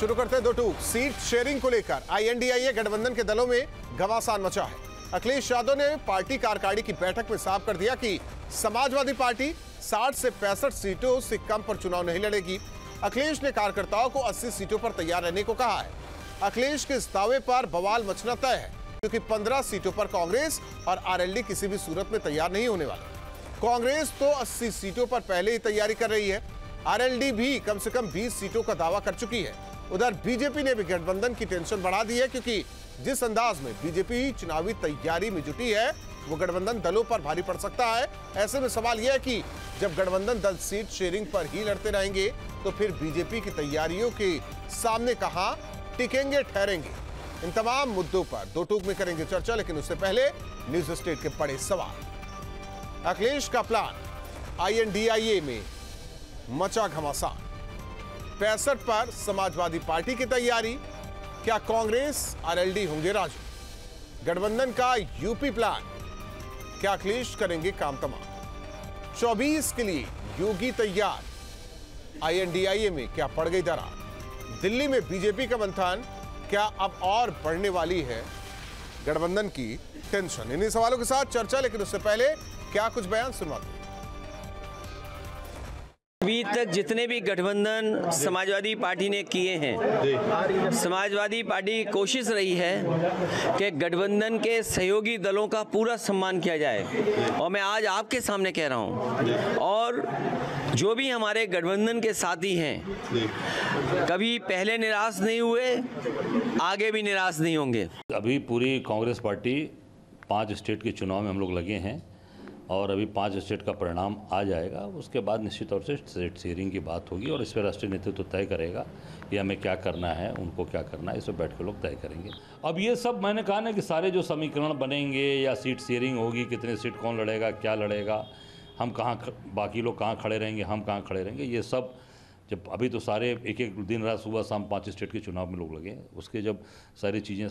शुरू करते हैं दो टूक। सीट शेयरिंग को लेकर INDIA गठबंधन के दलों में घमासान मचा है। अखिलेश यादव ने पार्टी कार्यकारिणी की बैठक में साफ कर दिया कि समाजवादी पार्टी 60 से 65 सीटों से कम पर चुनाव नहीं लड़ेगी। अखिलेश ने कार्यकर्ताओं को 80 सीटों पर तैयार रहने को कहा है। अखिलेश के इस दावे पर बवाल मचना तय है, क्योंकि 15 सीटों पर कांग्रेस और RLD किसी भी सूरत में तैयार नहीं होने वाले। कांग्रेस तो 80 सीटों पर पहले ही तैयारी कर रही है। RLD भी कम से कम 20 सीटों का दावा कर चुकी है। उधर बीजेपी ने भी गठबंधन की टेंशन बढ़ा दी है, क्योंकि जिस अंदाज में बीजेपी चुनावी तैयारी में जुटी है वो गठबंधन दलों पर भारी पड़ सकता है। ऐसे में सवाल यह है कि जब गठबंधन दल सीट शेयरिंग पर ही लड़ते रहेंगे तो फिर बीजेपी की तैयारियों के सामने कहां टिकेंगे ठहरेंगे। इन तमाम मुद्दों पर दो टूक में करेंगे चर्चा, लेकिन उससे पहले न्यूज स्टेट के बड़े सवाल। अखिलेश का प्लान, INDIA में मचा घमासान। 65 पर समाजवादी पार्टी की तैयारी, क्या कांग्रेस RLD होंगे राजू? गठबंधन का यूपी प्लान, क्या अखिलेश करेंगे काम तमाम? 24 के लिए योगी तैयार, INDIA में क्या पड़ गई दरार? दिल्ली में बीजेपी का मंथन, क्या अब और बढ़ने वाली है गठबंधन की टेंशन? इन्हीं सवालों के साथ चर्चा, लेकिन उससे पहले क्या कुछ बयान सुनवाते हैं। अभी तक जितने भी गठबंधन समाजवादी पार्टी ने किए हैं, समाजवादी पार्टी कोशिश रही है कि गठबंधन के सहयोगी दलों का पूरा सम्मान किया जाए। और मैं आज आपके सामने कह रहा हूं, और जो भी हमारे गठबंधन के साथी हैं कभी पहले निराश नहीं हुए, आगे भी निराश नहीं होंगे। अभी पूरी कांग्रेस पार्टी 5 स्टेट के चुनाव में हम लोग लगे हैं और अभी 5 स्टेट का परिणाम आ जाएगा। उसके बाद निश्चित तौर से सीट शेयरिंग की बात होगी और इस पर राष्ट्रीय नेतृत्व तय करेगा कि हमें क्या करना है, उनको क्या करना है, इस पर बैठ के लोग तय करेंगे। अब ये सब मैंने कहा ना कि सारे जो समीकरण बनेंगे या सीट शेयरिंग होगी, कितने सीट कौन लड़ेगा, क्या लड़ेगा, हम कहाँ, बाकी लोग कहाँ खड़े रहेंगे, हम कहाँ खड़े रहेंगे, ये सब जब अभी तो सारे एक दिन रात सुबह शाम 5 स्टेट के चुनाव में लोग लगे हैं, उसके जब सारी चीज़ें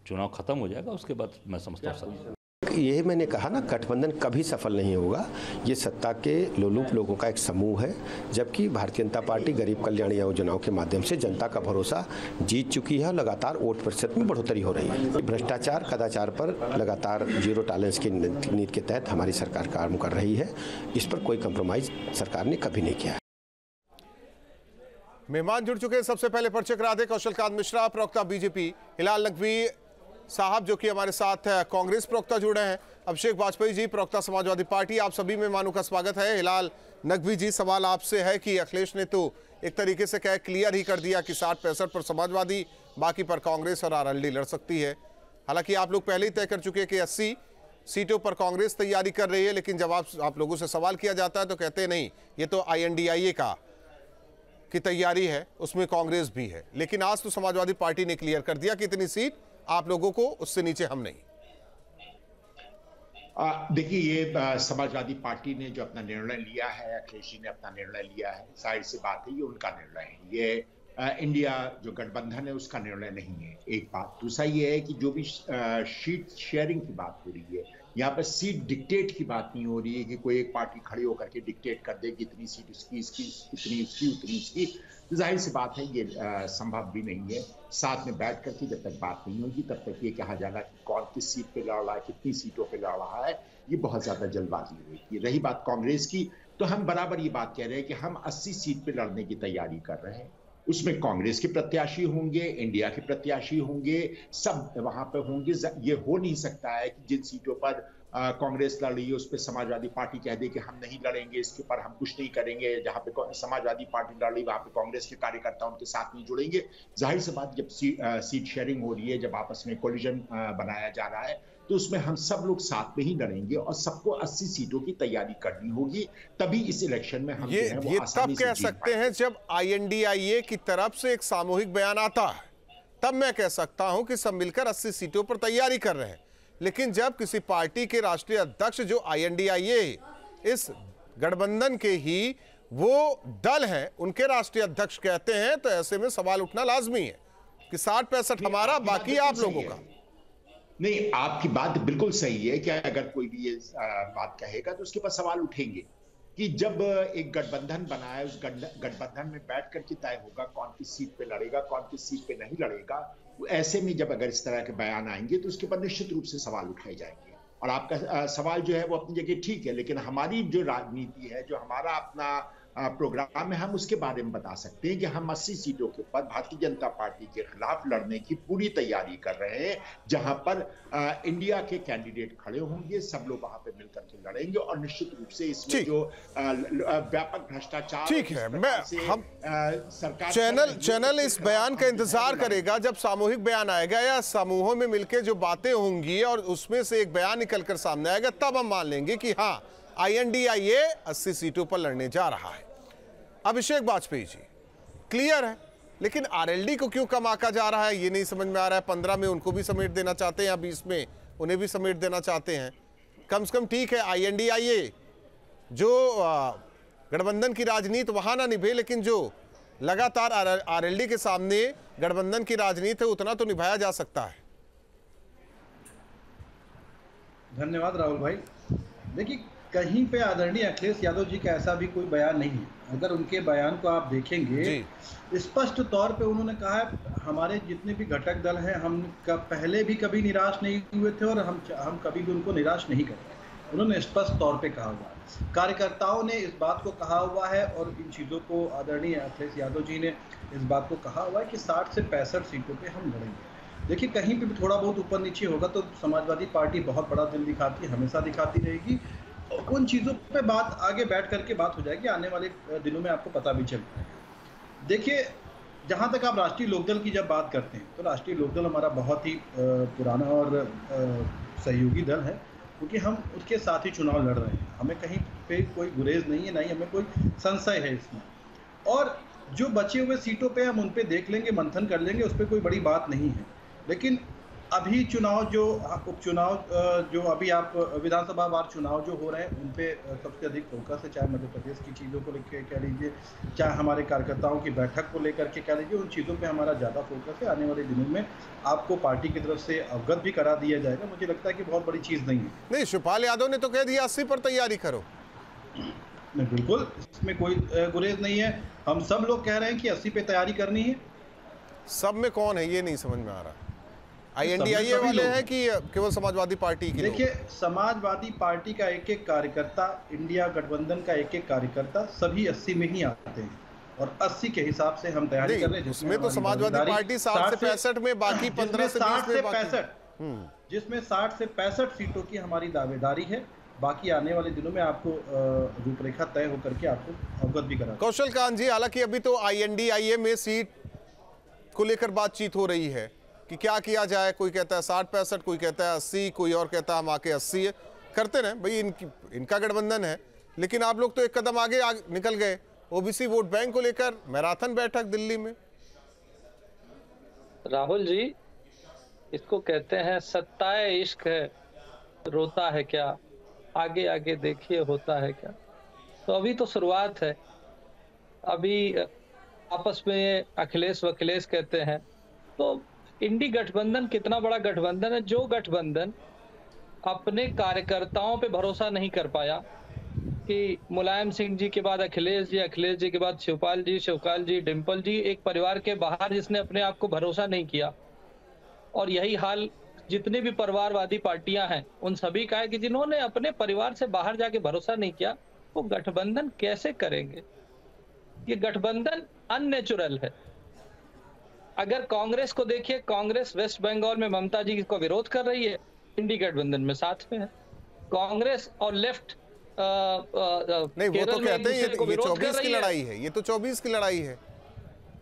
चुनाव ख़त्म हो जाएगा उसके बाद मैं समझता हूँ। यही मैंने कहा ना, गठबंधन कभी सफल नहीं होगा। ये सत्ता के लोलुप लोगों का एक समूह है, जबकि भारतीय जनता पार्टी गरीब कल्याण योजनाओं के माध्यम से जनता का भरोसा जीत चुकी है। लगातार वोट प्रतिशत में बढ़ोतरी हो रही है। भ्रष्टाचार कदाचार पर लगातार जीरो टॉलरेंस की नीति के तहत हमारी सरकार काम कर रही है। इस पर कोई कंप्रोमाइज सरकार ने कभी नहीं किया है। मेहमान जुड़ चुके हैं, सबसे पहले परिचय करा दे कौशल कांत मिश्रा, प्रवक्ता बीजेपी, हिलाल नकवी साहब जो कि हमारे साथ कांग्रेस प्रवक्ता जुड़े हैं, अभिषेक वाजपेयी जी प्रवक्ता समाजवादी पार्टी। आप सभी मेहमानों का स्वागत है। हिलाल नकवी जी, सवाल आपसे है कि अखिलेश ने तो एक तरीके से कह क्लियर ही कर दिया कि 60-65 पर समाजवादी, बाकी पर कांग्रेस और RLD लड़ सकती है। हालांकि आप लोग पहले ही तय कर चुके हैं कि 80 सीटों पर कांग्रेस तैयारी कर रही है, लेकिन जब आप लोगों से सवाल किया जाता है तो कहते नहीं, ये तो INDIA की तैयारी है, उसमें कांग्रेस भी है। लेकिन आज तो समाजवादी पार्टी ने क्लियर कर दिया कि इतनी सीट आप लोगों को, उससे नीचे हम नहीं। देखिए, ये समाजवादी पार्टी ने जो अपना निर्णय लिया है, अखिलेश जी ने अपना निर्णय लिया है, जाहिर सी बात है ये उनका निर्णय है। ये इंडिया जो गठबंधन है उसका निर्णय नहीं है, एक बात। दूसरा ये है कि जो भी सीट शेयरिंग की बात हो रही है, यहाँ पर सीट डिक्टेट की बात नहीं हो रही है कि कोई एक पार्टी खड़ी होकर के डिक्टेट कर दे कि इतनी सीट इसकी, इतनी उसकी, उतनी इसकी। तो जाहिर सी बात है ये संभव भी नहीं है। साथ में बैठ करके जब तक बात नहीं होगी तब तक ये कहा जाएगा कि कौन किस सीट पे लड़ रहा है, कितनी सीटों पे लड़ रहा है, ये बहुत ज्यादा जल्दबाजी हुई। रही बात कांग्रेस की, तो हम बराबर ये बात कह रहे हैं कि हम 80 सीट पे लड़ने की तैयारी कर रहे हैं। उसमें कांग्रेस के प्रत्याशी होंगे, इंडिया के प्रत्याशी होंगे, सब वहां पर होंगे। ये हो नहीं सकता है कि जिन सीटों पर कांग्रेस लड़ रही है उस पर समाजवादी पार्टी कह दे कि हम नहीं लड़ेंगे, इसके ऊपर हम कुछ नहीं करेंगे। जहां पे समाजवादी पार्टी लड़ रही वहां पे कांग्रेस के कार्यकर्ता उनके साथ नहीं जुड़ेंगे। जाहिर सी बात, जब सीट शेयरिंग हो रही है, जब आपस में कोलिजन बनाया जा रहा है, तो उसमें हम सब लोग साथ में ही लड़ेंगे और सबको 80 सीटों की तैयारी करनी होगी, तभी इस इलेक्शन में हम ये तब कह सकते हैं जब INDIA की तरफ से एक सामूहिक बयान आता है, तब मैं कह सकता हूं कि सब मिलकर 80 सीटों पर तैयारी कर रहे हैं। लेकिन जब किसी पार्टी के राष्ट्रीय अध्यक्ष जो INDIA इस गठबंधन के ही वो दल हैं, उनके राष्ट्रीय अध्यक्ष कहते हैं, तो ऐसे में सवाल उठना लाजमी है कि 60-65 हमारा, बाकी आप लोगों का। नहीं, आपकी बात बिल्कुल सही है कि अगर कोई भी ये बात कहेगा तो उसके पास सवाल उठेंगे कि जब एक गठबंधन बना है, उस गठबंधन में बैठ करके तय होगा कौन किस सीट पे लड़ेगा, कौन किस सीट पे नहीं लड़ेगा। ऐसे में जब अगर इस तरह के बयान आएंगे तो उसके ऊपर निश्चित रूप से सवाल उठाए जाएंगे। और आपका सवाल जो है वो अपनी जगह ठीक है, लेकिन हमारी जो राजनीति है, जो हमारा अपना प्रोग्राम है, हम उसके बारे में बता सकते हैं कि हम 80 सीटों के ऊपर भारतीय जनता पार्टी के खिलाफ लड़ने की पूरी तैयारी कर रहे हैं, जहां पर इंडिया के कैंडिडेट खड़े होंगे, सब लोग वहां पे मिलकर के लड़ेंगे और निश्चित रूप से इसमें जो व्यापक भ्रष्टाचार, ठीक है, हम सरकार चैनल इस बयान का इंतजार करेगा जब सामूहिक बयान आएगा या समूहों में मिलकर जो बातें होंगी और उसमें से एक बयान निकलकर सामने आएगा, तब हम मान लेंगे कि हाँ, INDIA 80 सीटों पर लड़ने जा रहा है। अभिषेक बाजपेयी जी, क्लियर है, लेकिन RLD को क्यों कम आंका जा रहा है ये नहीं समझ में आ रहा है। 15 में उनको भी समेट देना चाहते हैं या 20 में उन्हें भी समेट देना चाहते हैं। कम से कम ठीक है, INDIA जो गठबंधन की राजनीति वहां ना निभे, लेकिन जो लगातार RLD के सामने गठबंधन की राजनीति है उतना तो निभाया जा सकता है। धन्यवाद राहुल भाई। देखिए, कहीं पे आदरणीय अखिलेश यादव जी का ऐसा भी कोई बयान नहीं है। अगर उनके बयान को आप देखेंगे, स्पष्ट तौर पे उन्होंने कहा है हमारे जितने भी घटक दल हैं, हम पहले भी कभी निराश नहीं हुए थे और हम कभी भी उनको निराश नहीं कर रहे। उन्होंने स्पष्ट तौर पे कहा हुआ है, कार्यकर्ताओं ने इस बात को कहा हुआ है और इन चीज़ों को आदरणीय अखिलेश यादव जी ने इस बात को कहा हुआ है कि 60 से 65 सीटों पर हम लड़ेंगे। देखिए, कहीं पर भी थोड़ा बहुत ऊपर नीचे होगा तो समाजवादी पार्टी बहुत बड़ा दिल दिखाती है, हमेशा दिखाती रहेगी। उन चीज़ों पे बात आगे बैठ करके बात हो जाएगी, आने वाले दिनों में आपको पता भी चल पाएगा। देखिए, जहाँ तक आप राष्ट्रीय लोकदल की जब बात करते हैं तो राष्ट्रीय लोकदल हमारा बहुत ही पुराना और सहयोगी दल है, क्योंकि हम उसके साथ ही चुनाव लड़ रहे हैं। हमें कहीं पे कोई गुरेज नहीं है, ना ही हमें कोई संशय है इसमें। और जो बचे हुए सीटों पे हम उन पे देख लेंगे, मंथन कर लेंगे, उस पर कोई बड़ी बात नहीं है। लेकिन अभी चुनाव जो उपचुनाव जो अभी आप विधानसभा वार चुनाव जो हो रहे हैं उन पे सबसे अधिक फोकस है, चाहे मध्य प्रदेश की चीज़ों को लेकर कह लीजिए, चाहे हमारे कार्यकर्ताओं की बैठक को लेकर के कह लीजिए, उन चीज़ों पे हमारा ज़्यादा फोकस है। आने वाले दिनों में आपको पार्टी की तरफ से अवगत भी करा दिया जाएगा। मुझे लगता है कि बहुत बड़ी चीज़ नहीं है। नहीं, शिवपाल यादव ने तो कह दिया 80 पर तैयारी करो। नहीं, बिल्कुल, इसमें कोई गुरेज नहीं है। हम सब लोग कह रहे हैं कि 80 पे तैयारी करनी है। सब में कौन है ये नहीं समझ में आ रहा। INDIA वाले हैं कि केवल समाजवादी पार्टी के? देखिए, समाजवादी पार्टी का एक एक कार्यकर्ता, इंडिया गठबंधन का एक एक कार्यकर्ता सभी 80 में ही आते हैं और 80 के हिसाब से हम तैयारी कर रहे हैं। जिसमें तो समाजवादी पार्टी 60 से 65 में, बाकी 15 से 20 में 65, जिसमें 60 से 65 सीटों की हमारी दावेदारी है। बाकी आने वाले दिनों में आपको रूपरेखा तय होकर के आपको अवगत भी करा। कौशल कांत जी, हालांकि अभी तो INDIA में सीट को लेकर बातचीत हो रही है कि क्या किया जाए। कोई कहता है 60-65, कोई कहता है 80, कोई और कहता है हम आके 80 करते रहे भाई, इनका गठबंधन है। लेकिन आप लोग तो एक कदम आगे निकल गए, OBC वोट बैंक को लेकर मैराथन बैठक दिल्ली में। राहुल जी, इसको कहते हैं सत्ताए इश्क है, रोता है क्या, आगे आगे देखिए होता है क्या। तो अभी तो शुरुआत है। अभी आपस में अखिलेश वखिलेश कहते हैं, तो इंडी गठबंधन कितना बड़ा गठबंधन है। जो गठबंधन अपने कार्यकर्ताओं पे भरोसा नहीं कर पाया कि मुलायम सिंह जी के बाद अखिलेश जी, अखिलेश जी के बाद शिवपाल जी, डिम्पल जी, एक परिवार के बाहर जिसने अपने आप को भरोसा नहीं किया। और यही हाल जितने भी परिवारवादी पार्टियां हैं उन सभी का है कि जिन्होंने अपने परिवार से बाहर जाके भरोसा नहीं किया, वो गठबंधन कैसे करेंगे। ये गठबंधन अननेचुरल है। अगर कांग्रेस को देखिए, कांग्रेस वेस्ट बंगाल में ममता जी को विरोध कर रही है, इंडी गठबंधन में साथ में है। कांग्रेस और लेफ्ट नहीं, वो तो कहते हैं ये 24 की लड़ाई है, ये तो 24 की लड़ाई है।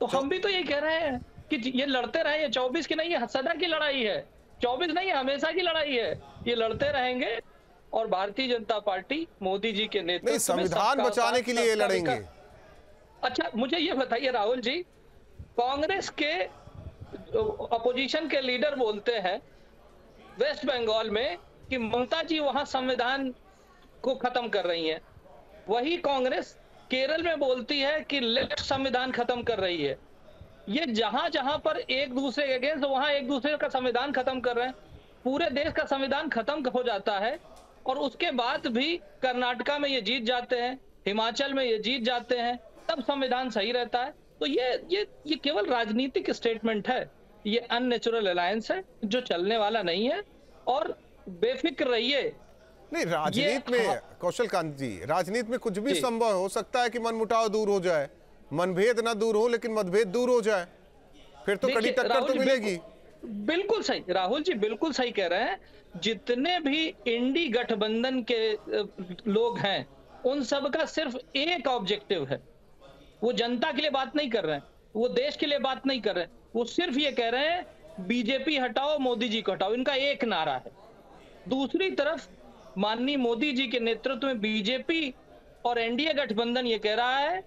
तो हम भी तो ये कह रहे हैं कि ये लड़ते रहे, ये 24 की नहीं है, सदा की लड़ाई है। 24 नहीं है, हमेशा की लड़ाई है। ये लड़ते रहेंगे और भारतीय जनता पार्टी मोदी जी के नेतृत्व में संविधान बचाने के लिए लड़ेंगे। अच्छा, मुझे ये बताइए राहुल जी, कांग्रेस के अपोजिशन के लीडर बोलते हैं वेस्ट बंगाल में कि ममता जी वहां संविधान को खत्म कर रही हैं। वही कांग्रेस केरल में बोलती है कि लेफ्ट संविधान खत्म कर रही है। ये जहां जहां पर एक दूसरे के अगेंस्ट, वहां एक दूसरे का संविधान खत्म कर रहे हैं। पूरे देश का संविधान खत्म हो जाता है और उसके बाद भी कर्नाटका में ये जीत जाते हैं, हिमाचल में ये जीत जाते हैं, तब संविधान सही रहता है। तो ये केवल राजनीतिक स्टेटमेंट है, ये अननेचुरल अलायंस है जो चलने वाला नहीं है। और बेफिक्र रहिए। नहीं, राजनीति में कौशल कांत जी, राजनीति में कुछ भी संभव हो सकता है कि मनमुटाव दूर हो जाए, मनभेद ना दूर हो लेकिन मतभेद दूर हो जाए, फिर तो कड़ी टक्कर तो मिलेगी। बिल्कुल सही राहुल जी, बिल्कुल सही कह रहे हैं। जितने भी इंडी गठबंधन के लोग हैं, उन सब का सिर्फ एक ऑब्जेक्टिव है। वो जनता के लिए बात नहीं कर रहे हैं, वो देश के लिए बात नहीं कर रहे हैं, वो सिर्फ ये कह रहे हैं बीजेपी हटाओ, मोदी जी को हटाओ। इनका एक नारा है। दूसरी तरफ माननीय मोदी जी के नेतृत्व में बीजेपी और एनडीए गठबंधन ये कह रहा है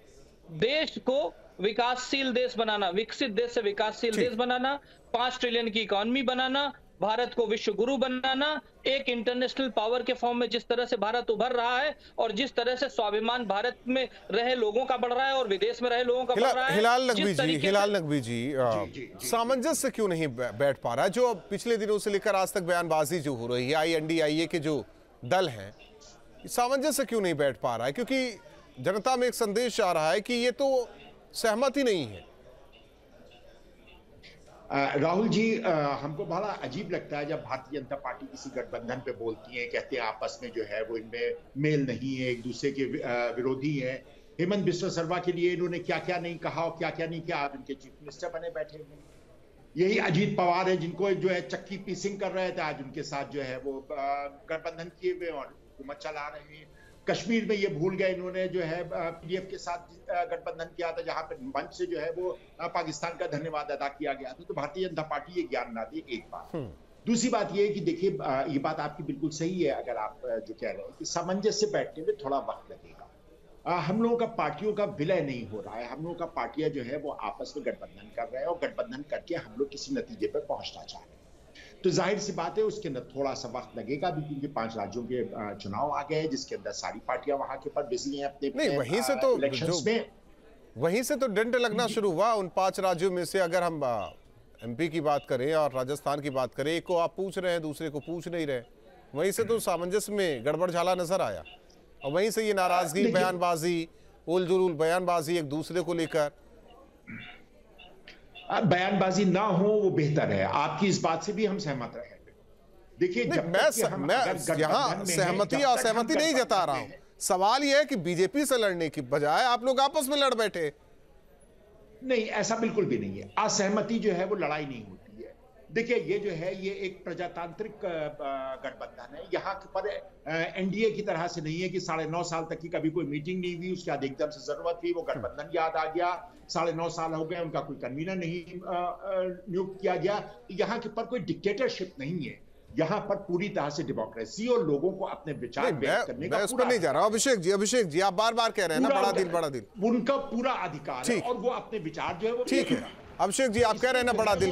देश को विकासशील देश बनाना, विकसित देश से विकासशील देश बनाना, 5 ट्रिलियन की इकोनॉमी बनाना, भारत को विश्व गुरु बनाना, एक इंटरनेशनल पावर के फॉर्म में जिस तरह से भारत उभर रहा है और जिस तरह से स्वाभिमान भारत में रहे लोगों का बढ़ रहा है और विदेश में रहे लोगों का बढ़ रहा है। हिलाल नकवी जी, सामंजस्य क्यों नहीं बैठ पा रहा है? जो पिछले दिनों से लेकर आज तक बयानबाजी जो हो रही है, INDIA के जो दल हैं, सामंजस्य क्यों नहीं बैठ पा रहा है? क्योंकि जनता में एक संदेश आ रहा है कि ये तो सहमत ही नहीं है। राहुल जी, हमको बड़ा अजीब लगता है जब भारतीय जनता पार्टी किसी गठबंधन पे बोलती है, कहते हैं आपस में जो है वो इनमें मेल नहीं है, एक दूसरे के विरोधी हैं। हेमंत बिस्वा शर्मा के लिए इन्होंने क्या क्या नहीं कहा और क्या क्या नहीं किया, आज उनके चीफ मिनिस्टर बने बैठे हुए हैं। यही अजीत पवार है जिनको जो है चक्की पीसिंग कर रहे थे, आज उनके साथ जो है वो गठबंधन किए हुए और हुकूमत चला रहे हैं। कश्मीर में ये भूल गए इन्होंने जो है PDF के साथ गठबंधन किया था, जहां पर मंच से जो है वो पाकिस्तान का धन्यवाद अदा किया गया था। तो भारतीय जनता पार्टी ये ज्ञान ना दे, एक बात। दूसरी बात ये है कि देखिए, ये बात आपकी बिल्कुल सही है अगर आप जो कह रहे हैं कि सामंजस्य बैठने में थोड़ा वक्त लगेगा। हम लोगों का पार्टियों का विलय नहीं हो रहा है, हम लोगों का पार्टियां जो है वो आपस में गठबंधन कर रहे हैं और गठबंधन करके हम लोग किसी नतीजे पर पहुंचना चाह रहे हैं। तो जाहिर सी बात है उसके अंदर थोड़ा सा वक्त लगेगा भी, क्योंकि 5 राज्यों के चुनाव आ गए हैं जिसके अंदर सारी पार्टियां वहां के ऊपर बिजी हैं अपने नहीं, वहीं से तो डंड लगना शुरू हुआ उन 5 राज्यों में से। अगर हम MP की बात करें और राजस्थान की बात करें, एक को आप पूछ रहे हैं, दूसरे को पूछ नहीं रहे, वहीं से तो सामंजस्य में गड़बड़ झाला नजर आया और वहीं से ये नाराजगी, बयानबाजी, उल जुलूल बयानबाजी एक दूसरे को लेकर। बयानबाजी ना हो वो बेहतर है, आपकी इस बात से भी हम सहमत रहे। देखिए, मैं यहाँ सहमति और असहमति नहीं जता रहा हूं, सवाल यह है कि बीजेपी से लड़ने की बजाय आप लोग आपस में लड़ बैठे। नहीं, ऐसा बिल्कुल भी नहीं है। असहमति जो है वो लड़ाई नहीं होती है। देखिए, ये जो है ये एक प्रजातांत्रिक गठबंधन है। यहाँ पर NDA की तरह से नहीं है कि 9.5 साल तक की कभी कोई मीटिंग नहीं हुई, उसके बाद एकदम से जरूरत थी, वो गठबंधन याद आ गया। 9.5 साल हो गए, उनका कोई कन्वीनर नहीं नियुक्त किया गया। यहाँ के पर कोई डिक्टेटरशिप नहीं है, यहाँ पर पूरी तरह से डेमोक्रेसी और लोगों को अपने विचार व्यक्त करने का। मैं उस पर नहीं जा रहा। अभिषेक जी आप बार-बार कह रहे हैं ना, बड़ा दिल, उनका पूरा अधिकार है और वो अपने विचार जो है वो ठीक है। अभिषेक जी आप कह रहे हैं ना, बड़ा दिल,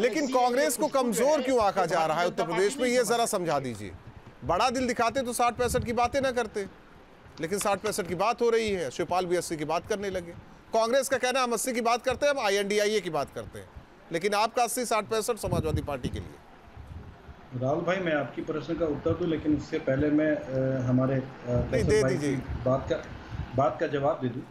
लेकिन कांग्रेस को कमजोर क्यों आंका जा रहा है उत्तर प्रदेश में, ये जरा समझा दीजिए। बड़ा दिल दिखाते तो 60-65 की बातें ना करते, लेकिन 60-65 की बात हो रही है। शिवपाल भी 80 की बात करने लगे। कांग्रेस का कहना है हम 80 की बात करते हैं, हम INDIA की बात करते हैं, लेकिन आपका 80, 60, 65 समाजवादी पार्टी के लिए। राहुल भाई, मैं आपकी प्रश्न का उत्तर दूं, लेकिन उससे पहले मैं हमारे दे दीजिए बात का जवाब दे दूं।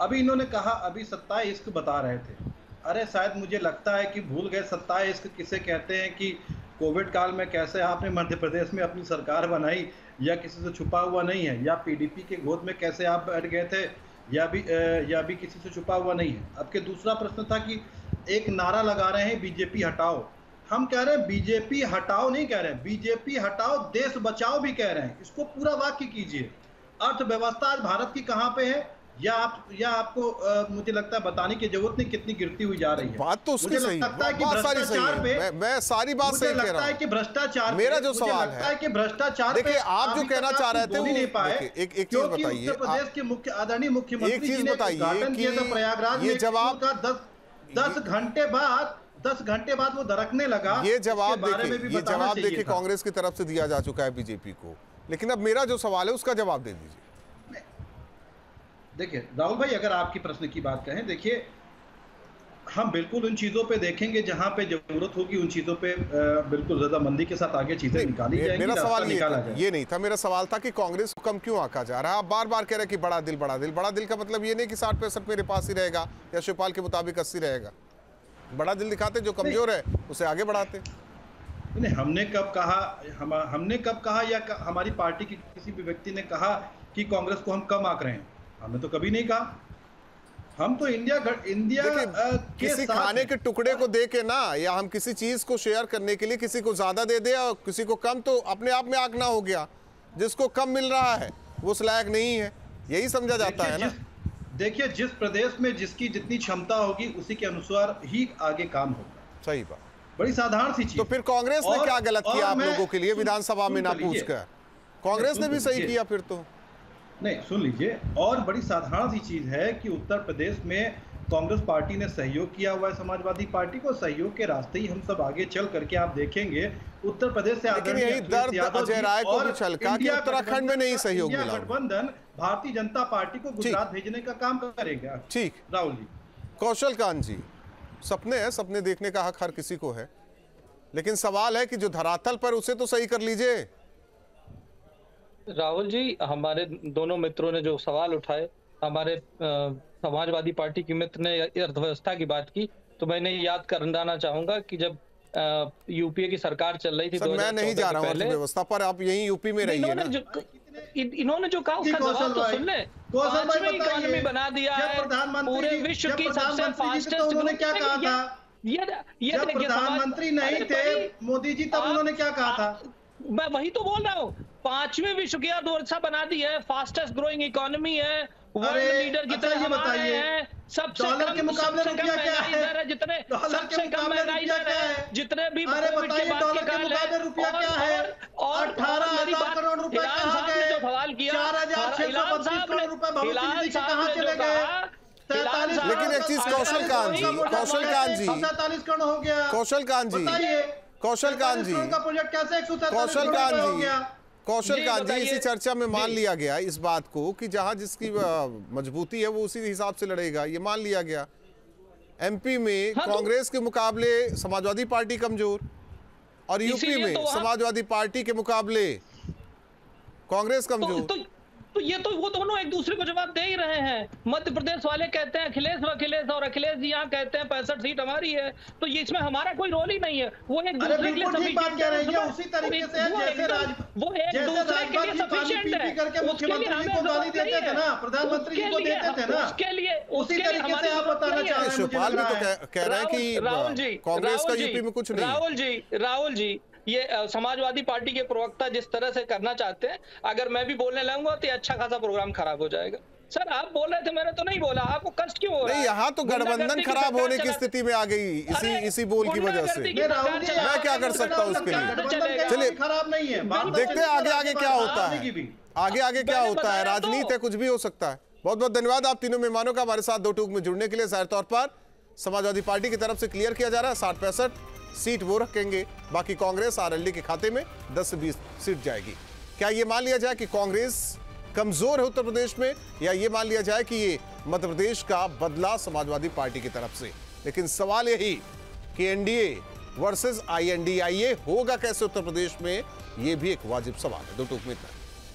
अभी इन्होंने कहा अभी सत्ता इश्क बता रहे थे। अरे शायद मुझे लगता है कि भूल गए सत्ता इश्क किसे कहते हैं, कि कोविड काल में कैसे आपने मध्य प्रदेश में अपनी सरकार बनाई, या किसी से छुपा हुआ नहीं है, या PDP के गोद में कैसे आप बैठ गए थे, या भी किसी से छुपा हुआ नहीं है। आपके दूसरा प्रश्न था कि एक नारा लगा रहे हैं बीजेपी हटाओ। हम कह रहे हैं बीजेपी हटाओ नहीं कह रहे हैं, बीजेपी हटाओ देश बचाओ भी कह रहे हैं। इसको पूरा वाक्य कीजिए। अर्थव्यवस्था आज भारत की कहां पे है, या आपको मुझे लगता है बताने की जरूरत नहीं कितनी गिरती हुई जा रही है। बात तो उसकी सही है, भ्रष्टाचार पे मैं सारी बात सही कह रहा हूं कि भ्रष्टाचार, मेरा जो सवाल है कि भ्रष्टाचार, देखिए आप जो कहना चाह रहे थे वो नहीं पाए। एक चीज बताइए, उत्तर प्रदेश के आदरणीय मुख्यमंत्री एक चीज बताइए कि प्रयागराज ये जवाब का 10 घंटे बाद वो दरकने लगा। ये जवाब देखिए कांग्रेस की तरफ से दिया जा चुका है बीजेपी को, लेकिन अब मेरा जो सवाल है उसका जवाब दे दीजिए। देखिए राहुल भाई, अगर आपकी प्रश्न की बात करें, देखिए हम बिल्कुल उन चीजों पे देखेंगे जहां पे जरूरत होगी, उन चीजों पे बिल्कुल रजामंदी के साथ आगे चीजें निकाली जाएंगी। मेरा सवाल ये नहीं था, मेरा सवाल था कि कांग्रेस को कम क्यों आंका जा रहा है? आप बार बार कह रहे हैं कि बड़ा दिल बड़ा दिल। बड़ा दिल का मतलब ये नहीं कि 60-65 मेरे पास ही रहेगा या शिवपाल के मुताबिक 80 रहेगा। बड़ा दिल दिखाते, जो कमजोर है उसे आगे बढ़ाते। नहीं, हमने कब कहा या हमारी पार्टी के किसी भी व्यक्ति ने कहा कि कांग्रेस को हम कम आंक रहे हैं? हमने तो कभी नहीं कहा। हम तो इंडिया किसी खाने के टुकड़े को दे के ना, या हम किसी चीज को शेयर करने के लिए किसी को ज्यादा दे दे और किसी को कम, तो अपने आप में आंकना हो गया। जिसको कम मिल रहा है वो उस लायक नहीं है, यही समझा जाता है ना। देखिए, जिस प्रदेश में जिसकी जितनी क्षमता होगी उसी के अनुसार ही आगे काम होगा। सही बात, बड़ी साधारण सी चीज। तो फिर कांग्रेस ने क्या गलत किया आप लोगों के लिए विधानसभा में ना पूछकर? कांग्रेस ने भी सही किया फिर तो। नहीं, सुन लीजिए, और बड़ी साधारण सी चीज है कि उत्तर प्रदेश में कांग्रेस पार्टी ने सहयोग किया हुआ है समाजवादी पार्टी को। सहयोग के रास्ते ही हम सब आगे चल करके आप देखेंगे उत्तर प्रदेश से। लेकिन यही दर्द अजय राय को भी छलका कि उत्तराखंड में नहीं सहयोग मिला। गठबंधन भारतीय जनता पार्टी को गुजरात भेजने का काम करेगा। ठीक, राहुल जी। कौशल कांत जी, सपने हैं, सपने देखने का हक हर किसी को है, लेकिन सवाल है कि जो धरातल पर उसे तो सही कर लीजिए। राहुल जी, हमारे दोनों मित्रों ने जो सवाल उठाए, हमारे समाजवादी पार्टी के मित्र ने अर्थव्यवस्था की बात की, तो मैंने याद कराना चाहूंगा कि जब यूपीए की सरकार चल रही थी, सर मैं नहीं जा रहा हूँ अर्थव्यवस्था पर, आप यहीं यूपी में रहिए ना। इन्होंने जो कहा उसका जवाब तो सुन ले। पांचवी इकोनॉमी बना दिया है, पूरे विश्व की सबसे फास्टेस्ट। उन्होंने क्या कहा था? ये प्रधानमंत्री नहीं थे मोदी जी, तब उन्होंने क्या कहा था? मैं वही तो बोल रहा हूँ, 5वीं विश्व की अर्थव्यवस्था बना दी है, फास्टेस्ट ग्रोइंग इकोनॉमी है, वर्ल्ड लीडर की तरह हम आ रहे हैं। सबसे कम महंगाई दर है, जितने सबसे कम महंगाई दर है जितने भी कोविड के बाद के काल है। और 18,000 करोड़ रुपए कहां गए? जो सवाल किया 4,632 करोड़ रुपए भविष्य कहां चले गए? लेकिन एक चीज कौशल कांत जी, 47 करोड़ हो गया। कौशल कांत जी, कौशल कांत जी का प्रोजेक्ट कैसे 147 कौशल कांत हो गया? कौशल कांत जी, इसी चर्चा में मान लिया गया इस बात को कि जहां जिसकी मजबूती है वो उसी हिसाब से लड़ेगा, ये मान लिया गया। एमपी में कांग्रेस के मुकाबले समाजवादी पार्टी कमजोर, और यूपी में समाजवादी पार्टी के मुकाबले कांग्रेस कमजोर। तो ये तो वो दोनों एक दूसरे को जवाब दे ही रहे हैं। मध्य प्रदेश वाले कहते हैं अखिलेश व अखिलेश, और अखिलेश जी यहाँ कहते हैं 65 सीट हमारी है। तो ये इसमें हमारा कोई रोल ही नहीं है। वो एक दूसरे के लिए सफिशिएंट है। उसी तरीके से वो एक दूसरे के लिए सफिशिएंट है। करके मुख्यमंत्री को गाली देते थे ना, प्रधानमंत्री जी को देते थे ना, उसके लिए उसी तरीके से आप बताना चाह रहे हैं। शिवपाल भी तो कह रहे हैं कि कांग्रेस का यूपी में कुछ नहीं। राहुल जी, ये समाजवादी पार्टी के प्रवक्ता जिस तरह से करना चाहते हैं, अगर मैं भी बोलने लगूंगा तो ये अच्छा खासा प्रोग्राम खराब हो जाएगा। सर आप बोल रहे थे, मैंने तो नहीं बोला, आपको कष्ट क्यों हो रहा है? नहीं, यहाँ तो गठबंधन खराब होने की स्थिति में आ गई इसी बोल की वजह से। मैं क्या कर सकता हूँ उसके लिए? चलिए खराब नहीं है, देखते हैं आगे क्या होता है, आगे क्या होता है। राजनीति है, कुछ भी हो सकता है। बहुत बहुत धन्यवाद आप तीनों मेहमानों का हमारे साथ दो टूक में जुड़ने के लिए। जाहिर तौर पर समाजवादी पार्टी की तरफ से क्लियर किया जा रहा है 60-65 सीट वो रखेंगे, बाकी कांग्रेस आरएलडी के खाते में 10 से 20 सीट जाएगी। क्या ये मान लिया जाए कि कांग्रेस कमजोर है उत्तर प्रदेश में, या ये मान लिया जाए कि ये मध्य प्रदेश का बदला समाजवादी पार्टी की तरफ से? लेकिन सवाल यही कि एनडीए वर्सेस आईएनडीआईए होगा कैसे उत्तर प्रदेश में, ये भी एक वाजिब सवाल है। दो टूक में इतना।